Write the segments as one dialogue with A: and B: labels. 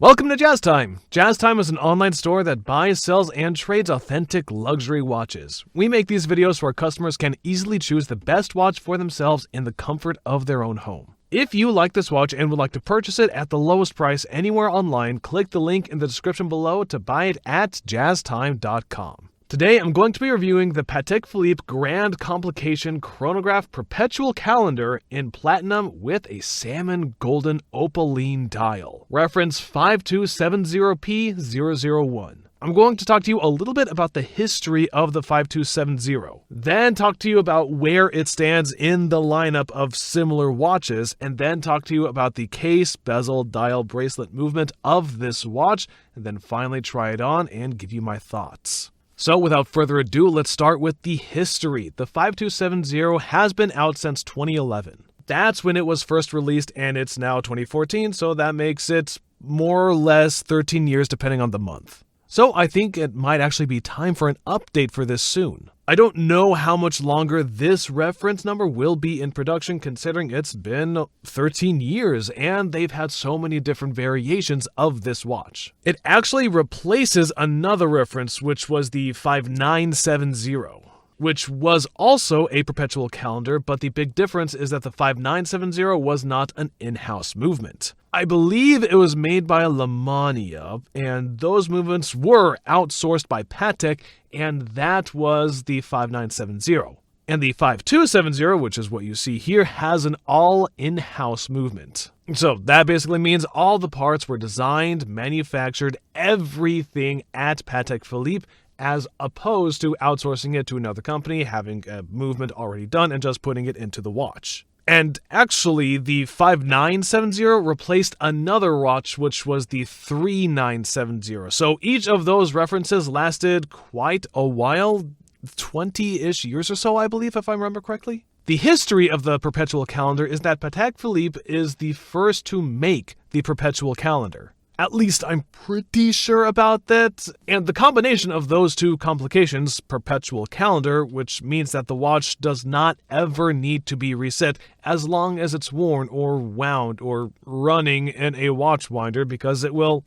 A: Welcome to Jazz Time. Jazz Time is an online store that buys, sells, and trades authentic luxury watches. We make these videos so our customers can easily choose the best watch for themselves in the comfort of their own home. If you like this watch and would like to purchase it at the lowest price anywhere online, click the link in the description below to buy it at jazztime.com. Today, I'm going to be reviewing the Patek Philippe Grand Complications chronograph perpetual calendar in platinum with a salmon golden opaline dial. Reference 5270P-001. I'm going to talk to you a little bit about the history of the 5270, then talk to you about where it stands in the lineup of similar watches, and then talk to you about the case, bezel, dial, bracelet movement of this watch, and then finally try it on and give you my thoughts. So without further ado, let's start with the history. The 5270 has been out since 2011. That's when it was first released, and it's now 2014, so that makes it more or less 13 years depending on the month. So I think it might actually be time for an update for this soon. I don't know how much longer this reference number will be in production, considering it's been 13 years and they've had so many different variations of this watch. It actually replaces another reference, which was the 5970, which was also a perpetual calendar, but the big difference is that the 5970 was not an in-house movement. I believe it was made by Lemania, and those movements were outsourced by Patek, and that was the 5970. And the 5270, which is what you see here, has an all in-house movement. So that basically means all the parts were designed, manufactured, everything at Patek Philippe, as opposed to outsourcing it to another company, having a movement already done, and just putting it into the watch. And actually, the 5970 replaced another watch, which was the 3970. So each of those references lasted quite a while, 20-ish years or so, I believe, if I remember correctly. The history of the perpetual calendar is that Patek Philippe is the first to make the perpetual calendar. At least I'm pretty sure about that. And the combination of those two complications, perpetual calendar, which means that the watch does not ever need to be reset as long as it's worn or wound or running in a watch winder, because it will...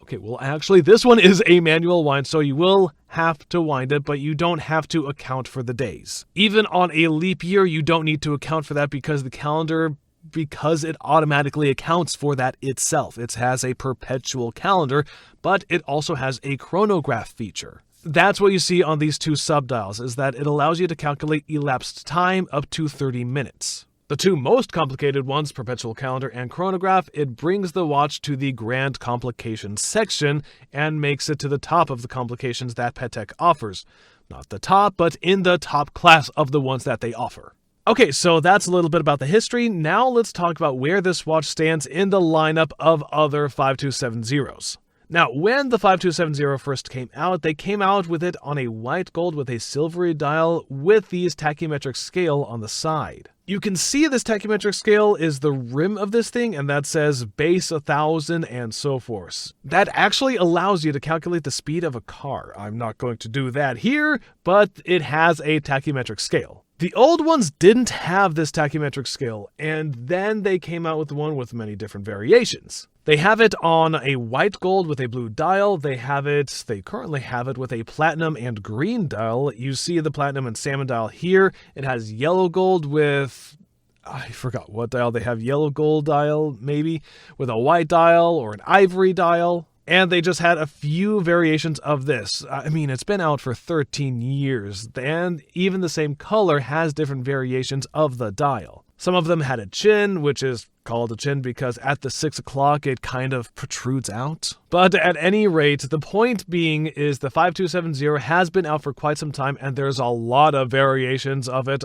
A: Okay, well actually this one is a manual wind, so you will have to wind it, but you don't have to account for the days. Even on a leap year, you don't need to account for that because the calendar... because it automatically accounts for that itself. It has a perpetual calendar, but it also has a chronograph feature. That's what you see on these two subdials, is that it allows you to calculate elapsed time up to 30 minutes. The two most complicated ones, perpetual calendar and chronograph, it brings the watch to the Grand Complications section and makes it to the top of the complications that Patek offers. Not the top, but in the top class of the ones that they offer. Okay, so that's a little bit about the history. Now let's talk about where this watch stands in the lineup of other 5270s. Now, when the 5270 first came out, they came out with it on a white gold with a silvery dial with these tachymetric scale on the side. You can see this tachymetric scale is the rim of this thing, and that says base 1000 and so forth. That actually allows you to calculate the speed of a car. I'm not going to do that here, but it has a tachymetric scale. The old ones didn't have this tachymetric scale, and then they came out with one with many different variations. They have it on a white gold with a blue dial. They currently have it with a platinum and green dial. You see the platinum and salmon dial here. It has yellow gold with... I forgot what dial they have. Yellow gold dial, maybe, with a white dial or an ivory dial. And they just had a few variations of this. I mean, it's been out for 13 years, and even the same color has different variations of the dial. Some of them had a chin, which is called a chin because at the 6 o'clock it kind of protrudes out. But at any rate, the point being is the 5270 has been out for quite some time, and there's a lot of variations of it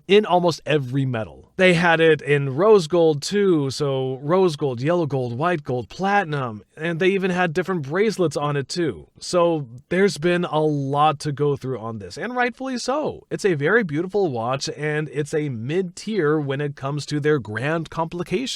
A: in almost every metal. They had it in rose gold too, so rose gold, yellow gold, white gold, platinum, and they even had different bracelets on it too. So there's been a lot to go through on this, and rightfully so. It's a very beautiful watch, and it's a mid-tier when it comes to their Grand Complications.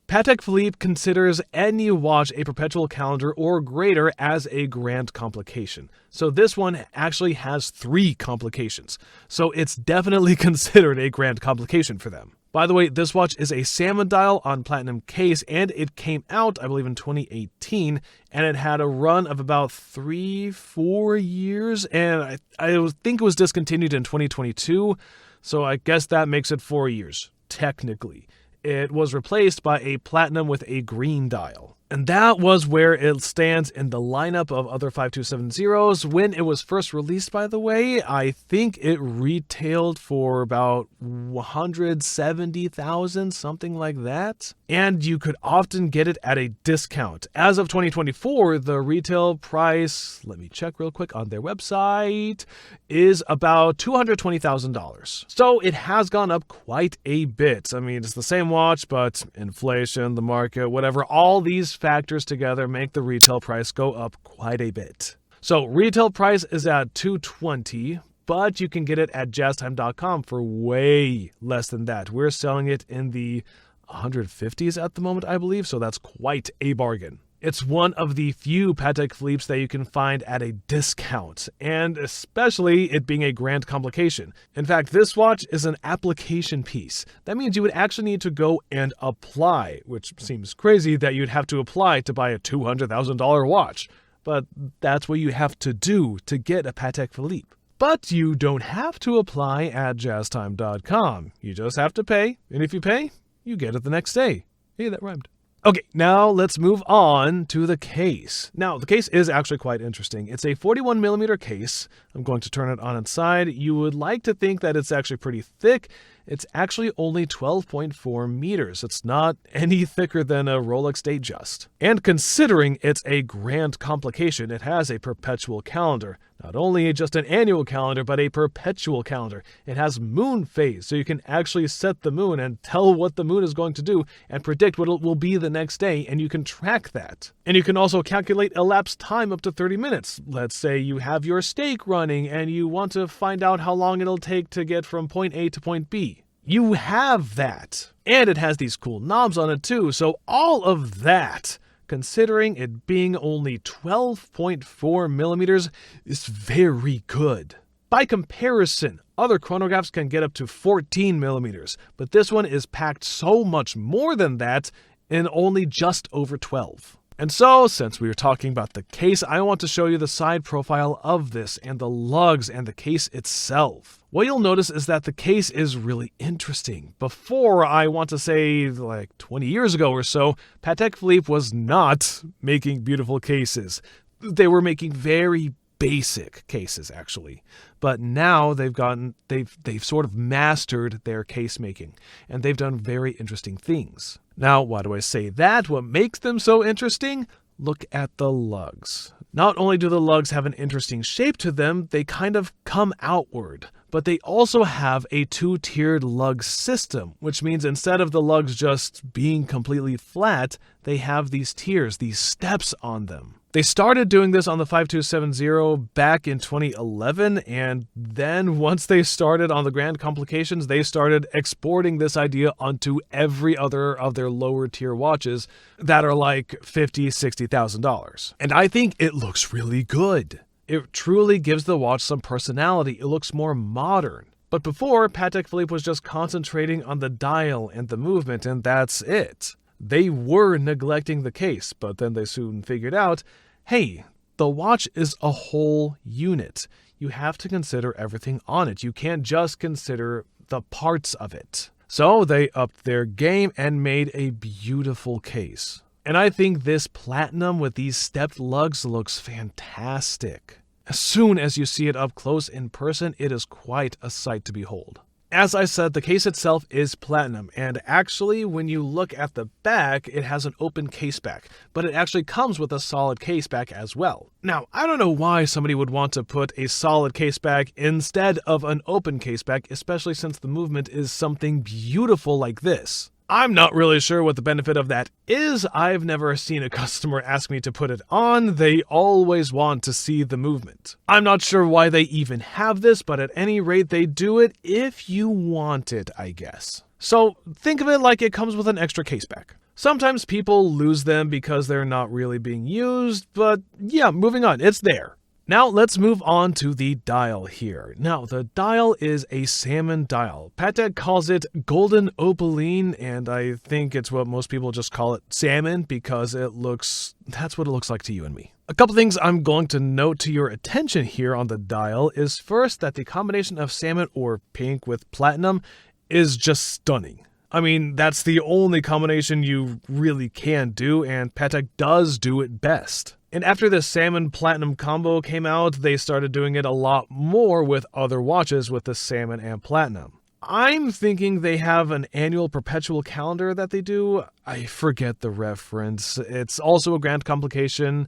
A: Patek Philippe considers any watch a perpetual calendar or greater as a Grand Complication. So this one actually has 3 complications. So it's definitely considered a Grand Complication for them. By the way, this watch is a Salmon dial on platinum case, and it came out, I believe, in 2018, and it had a run of about 3-4 years, and I think it was discontinued in 2022, so I guess that makes it 4 years, technically. It was replaced by a platinum with a green dial. And that was where it stands in the lineup of other 5270s. When it was first released, by the way, I think it retailed for about $170,000, something like that. And you could often get it at a discount. As of 2024, the retail price, let me check real quick on their website, is about $220,000. So it has gone up quite a bit. I mean, it's the same watch, but inflation, the market, whatever, all these factors together make the retail price go up quite a bit. So retail price is at $220, but you can get it at jazztime.com for way less than that. We're selling it in the 150s at the moment, I believe, so that's quite a bargain. It's one of the few Patek Philippe's that you can find at a discount, and especially it being a Grand Complication. In fact, this watch is an application piece. That means you would actually need to go and apply, which seems crazy that you'd have to apply to buy a $200,000 watch. But that's what you have to do to get a Patek Philippe. But you don't have to apply at jazztime.com. You just have to pay, and if you pay, you get it the next day. Hey, that rhymed. Okay, now let's move on to the case. Now, the case is actually quite interesting. It's a 41mm case. I'm going to turn it on its side. You would like to think that it's actually pretty thick. It's actually only 12.4 meters. It's not any thicker than a Rolex Datejust. And considering it's a Grand Complication, it has a perpetual calendar. Not only just an annual calendar, but a perpetual calendar. It has moon phase, so you can actually set the moon and tell what the moon is going to do and predict what it will be the next day, and you can track that. And you can also calculate elapsed time up to 30 minutes. Let's say you have your steak running and you want to find out how long it'll take to get from point A to point B. You have that. And it has these cool knobs on it too, so all of that, considering it being only 12.4 millimeters, is very good. By comparison, other chronographs can get up to 14 millimeters, but this one is packed so much more than that in only just over 12. And so, since we were talking about the case, I want to show you the side profile of this and the lugs and the case itself. What you'll notice is that the case is really interesting. Before, I want to say like 20 years ago or so, Patek Philippe was not making beautiful cases. They were making very basic cases, actually. But now they've sort of mastered their case making, and they've done very interesting things. Now, why do I say that? What makes them so interesting? Look at the lugs. Not only do the lugs have an interesting shape to them, they kind of come outward, but they also have a two-tiered lug system, which means instead of the lugs just being completely flat, they have these tiers, these steps on them. They started doing this on the 5270 back in 2011, and then once they started on the Grand Complications, they started exporting this idea onto every other of their lower tier watches that are like $50,000, $60,000. And I think it looks really good. It truly gives the watch some personality. It looks more modern. But before, Patek Philippe was just concentrating on the dial and the movement, and that's it. They were neglecting the case, but then they soon figured out, hey, the watch is a whole unit. You have to consider everything on it. You can't just consider the parts of it. So they upped their game and made a beautiful case. And I think this platinum with these stepped lugs looks fantastic. As soon as you see it up close in person, it is quite a sight to behold. As I said, the case itself is platinum, and actually when you look at the back, it has an open case back, but it actually comes with a solid case back as well. Now, I don't know why somebody would want to put a solid case back instead of an open case back, especially since the movement is something beautiful like this. I'm not really sure what the benefit of that is. I've never seen a customer ask me to put it on. They always want to see the movement. I'm not sure why they even have this, but at any rate, they do it if you want it, I guess. So think of it like it comes with an extra case back. Sometimes people lose them because they're not really being used, but yeah, moving on, it's there. Now let's move on to the dial here. Now the dial is a Salmon dial. Patek calls it golden opaline, and I think it's what most people just call it salmon because that's what it looks like to you and me. A couple things I'm going to note to your attention here on the dial is first that the combination of salmon or pink with platinum is just stunning. I mean, that's the only combination you really can do, and Patek does do it best. And after the salmon platinum combo came out, they started doing it a lot more with other watches with the salmon and platinum. I'm thinking they have an annual perpetual calendar that they do. I forget the reference. It's also a Grand Complication.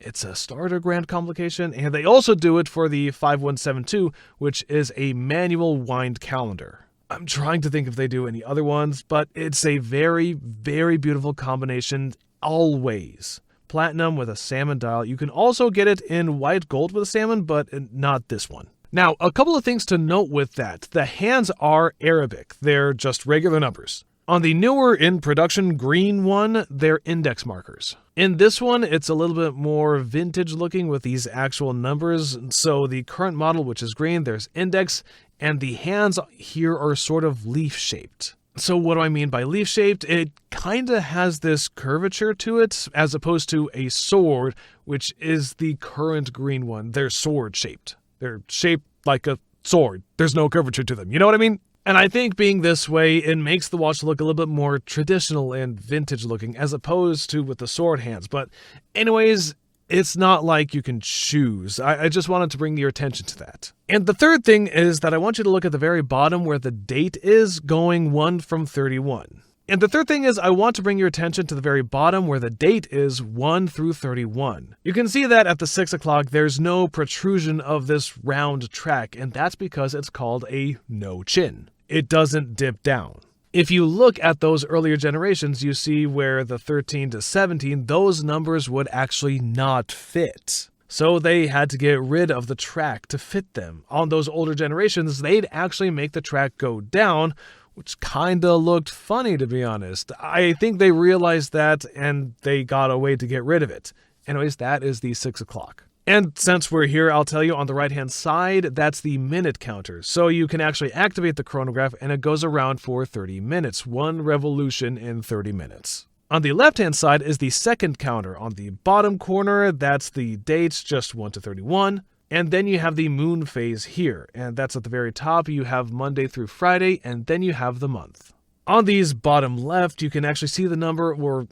A: It's a starter Grand Complication, and they also do it for the 5172, which is a manual wind calendar. I'm trying to think if they do any other ones, but it's a very, very beautiful combination always. Platinum with a salmon dial. You can also get it in white gold with a salmon, but not this one. Now, a couple of things to note with that. The hands are Arabic. They're just regular numbers. On the newer in production green one, they're index markers. In this one, it's a little bit more vintage looking with these actual numbers. So the current model, which is green, there's index, and the hands here are sort of leaf-shaped. So what do I mean by leaf-shaped? It kind of has this curvature to it, as opposed to a sword, which is the current green one. They're sword-shaped. They're shaped like a sword. There's no curvature to them. You know what I mean? And I think being this way, it makes the watch look a little bit more traditional and vintage-looking, as opposed to with the sword hands. But anyways, it's not like you can choose. I just wanted to bring your attention to that. And the third thing is that I want you to look at the very bottom where the date is going 1 from 31. And the third thing is I want to bring your attention to the very bottom where the date is 1 through 31. You can see that at the 6 o'clock there's no protrusion of this round track, and that's because it's called a no chin. It doesn't dip down. If you look at those earlier generations, you see where the 13 to 17, those numbers would actually not fit. So they had to get rid of the track to fit them. On those older generations, they'd actually make the track go down, which kinda looked funny, to be honest. I think they realized that and they got a way to get rid of it. Anyways, that is the 6 o'clock. And since we're here, I'll tell you on the right-hand side, that's the minute counter. So you can actually activate the chronograph and it goes around for 30 minutes, 1 revolution in 30 minutes. On the left-hand side is the second counter. On the bottom corner, that's the dates, just 1 to 31. And then you have the moon phase here, and that's at the very top. You have Monday through Friday, and then you have the month. On these bottom left, you can actually see the number, or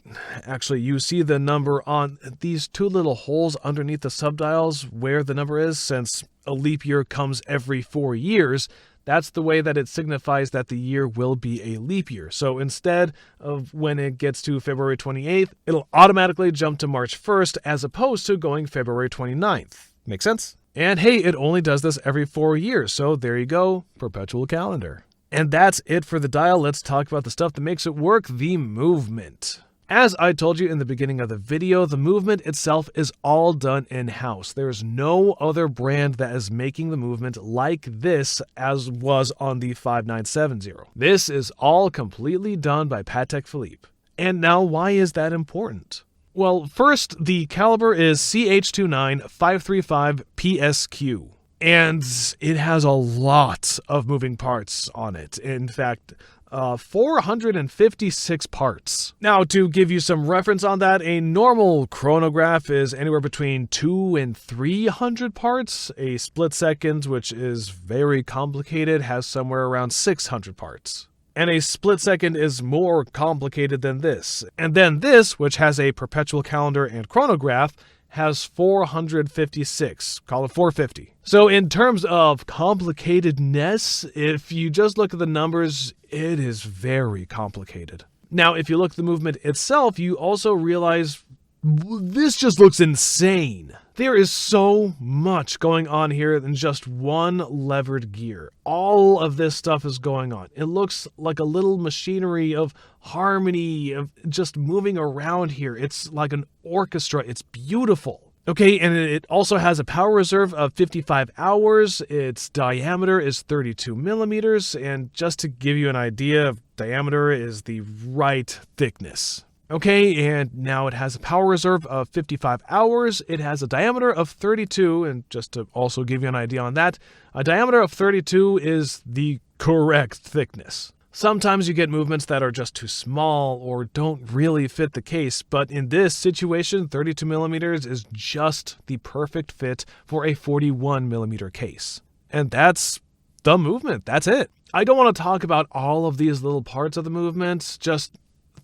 A: actually you see the number on these 2 little holes underneath the subdials where the number is. Since a leap year comes every 4 years, that's the way that it signifies that the year will be a leap year. So instead of when it gets to February 28th, it'll automatically jump to March 1st as opposed to going February 29th. Make sense? And hey, it only does this every 4 years, so there you go, perpetual calendar. And that's it for the dial. Let's talk about the stuff that makes it work, the movement. As I told you in the beginning of the video, the movement itself is all done in-house. There's no other brand that is making the movement like this as was on the 5970. This is all completely done by Patek Philippe. And now why is that important? Well, first, the caliber is CH29535PSQ. And it has a lot of moving parts on it. In fact, 456 parts. Now, to give you some reference on that, a normal chronograph is anywhere between 200 and 300 parts. A split second, which is very complicated, has somewhere around 600 parts. And a split second is more complicated than this. And then this, which has a perpetual calendar and chronograph, has 456, call it 450. So in terms of complicatedness, if you just look at the numbers, it is very complicated. Now, if you look at the movement itself, you also realize this just looks insane. There is so much going on here in just one levered gear. All of this stuff is going on. It looks like a little machinery of harmony, of just moving around here. It's like an orchestra. It's beautiful. Okay, and it also has a power reserve of 55 hours. Its diameter is 32 millimeters, and just to give you an idea, diameter is the right thickness. Okay, and now it has a power reserve of 55 hours. It has a diameter of 32, and just to also give you an idea on that, a diameter of 32 is the correct thickness. Sometimes you get movements that are just too small or don't really fit the case, but in this situation, 32 millimeters is just the perfect fit for a 41 millimeter case. And that's the movement. That's it. I don't want to talk about all of these little parts of the movement, just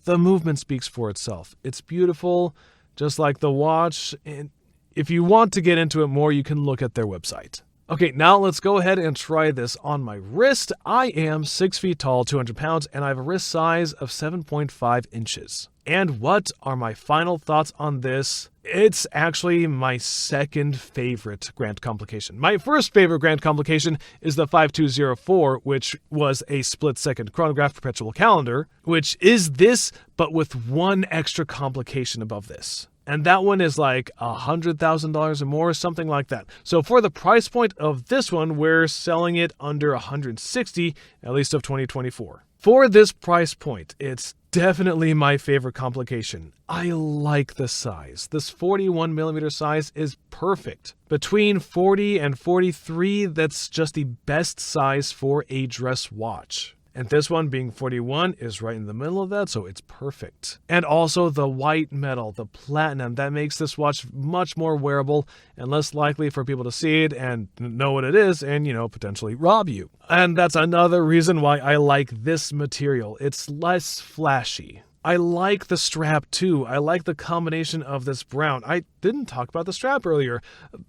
A: the movement speaks for itself. It's beautiful, just like the watch, and if you want to get into it more, you can look at their website. Okay, now let's go ahead and try this on my wrist. I am 6 feet tall, 200 pounds, and I have a wrist size of 7.5 inches. And what are my final thoughts on this? It's actually my second favorite Grand Complication. My first favorite Grand Complication is the 5204, which was a split-second chronograph perpetual calendar, which is this, but with one extra complication above this. And that one is like $100,000 or more, something like that. So for the price point of this one, we're selling it under $160, at least of 2024. For this price point, it's definitely my favorite complication. I like the size. This 41 millimeter size is perfect. Between 40 and 43, that's just the best size for a dress watch. And this one being 41 is right in the middle of that, so it's perfect. And also the white metal, the platinum, that makes this watch much more wearable and less likely for people to see it and know what it is and, potentially rob you. And that's another reason why I like this material. It's less flashy. I like the strap too. I like the combination of this brown. I didn't talk about the strap earlier,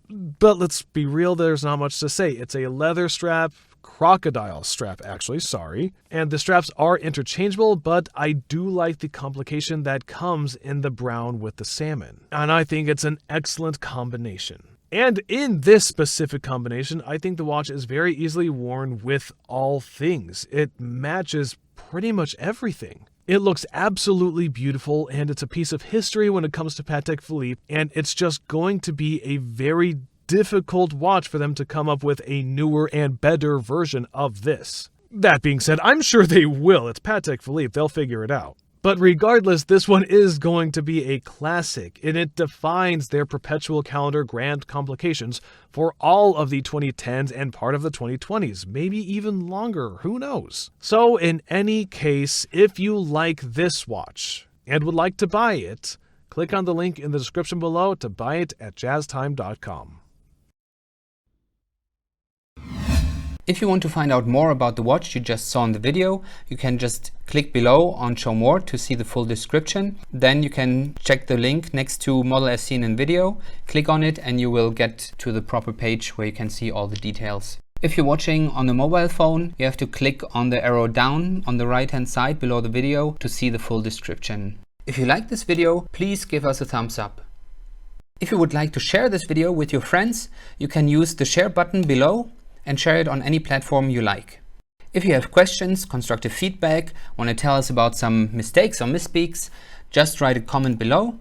A: but let's be real, there's not much to say. It's a leather strap, crocodile strap actually, sorry. And the straps are interchangeable, but I do like the complication that comes in the brown with the salmon. And I think it's an excellent combination. And in this specific combination, I think the watch is very easily worn with all things. It matches pretty much everything. It looks absolutely beautiful, and it's a piece of history when it comes to Patek Philippe, and it's just going to be a very difficult watch for them to come up with a newer and better version of this. That being said, I'm sure they will. It's Patek Philippe, they'll figure it out. But regardless, this one is going to be a classic, and it defines their perpetual calendar Grand Complications for all of the 2010s and part of the 2020s, maybe even longer, who knows? So in any case, if you like this watch and would like to buy it, click on the link in the description below to buy it at jazztime.com.
B: If you want to find out more about the watch you just saw in the video, you can just click below on Show More to see the full description. Then you can check the link next to Model as seen in video, click on it, and you will get to the proper page where you can see all the details. If you're watching on a mobile phone, you have to click on the arrow down on the right hand side below the video to see the full description. If you like this video, please give us a thumbs up. If you would like to share this video with your friends, you can use the share button below and share it on any platform you like. If you have questions, constructive feedback, want to tell us about some mistakes or misspeaks, just write a comment below.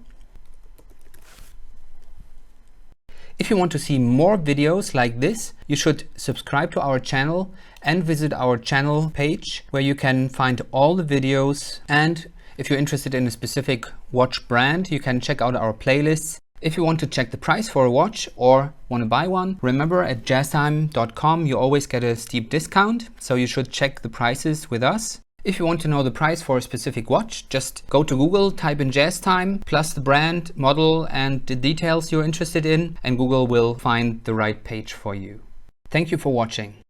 B: If you want to see more videos like this, you should subscribe to our channel and visit our channel page where you can find all the videos. And if you're interested in a specific watch brand, you can check out our playlists. If you want to check the price for a watch or want to buy one, remember at jazztime.com you always get a steep discount, so you should check the prices with us. If you want to know the price for a specific watch, just go to Google, type in JazzTime, plus the brand, model and the details you're interested in, and Google will find the right page for you. Thank you for watching.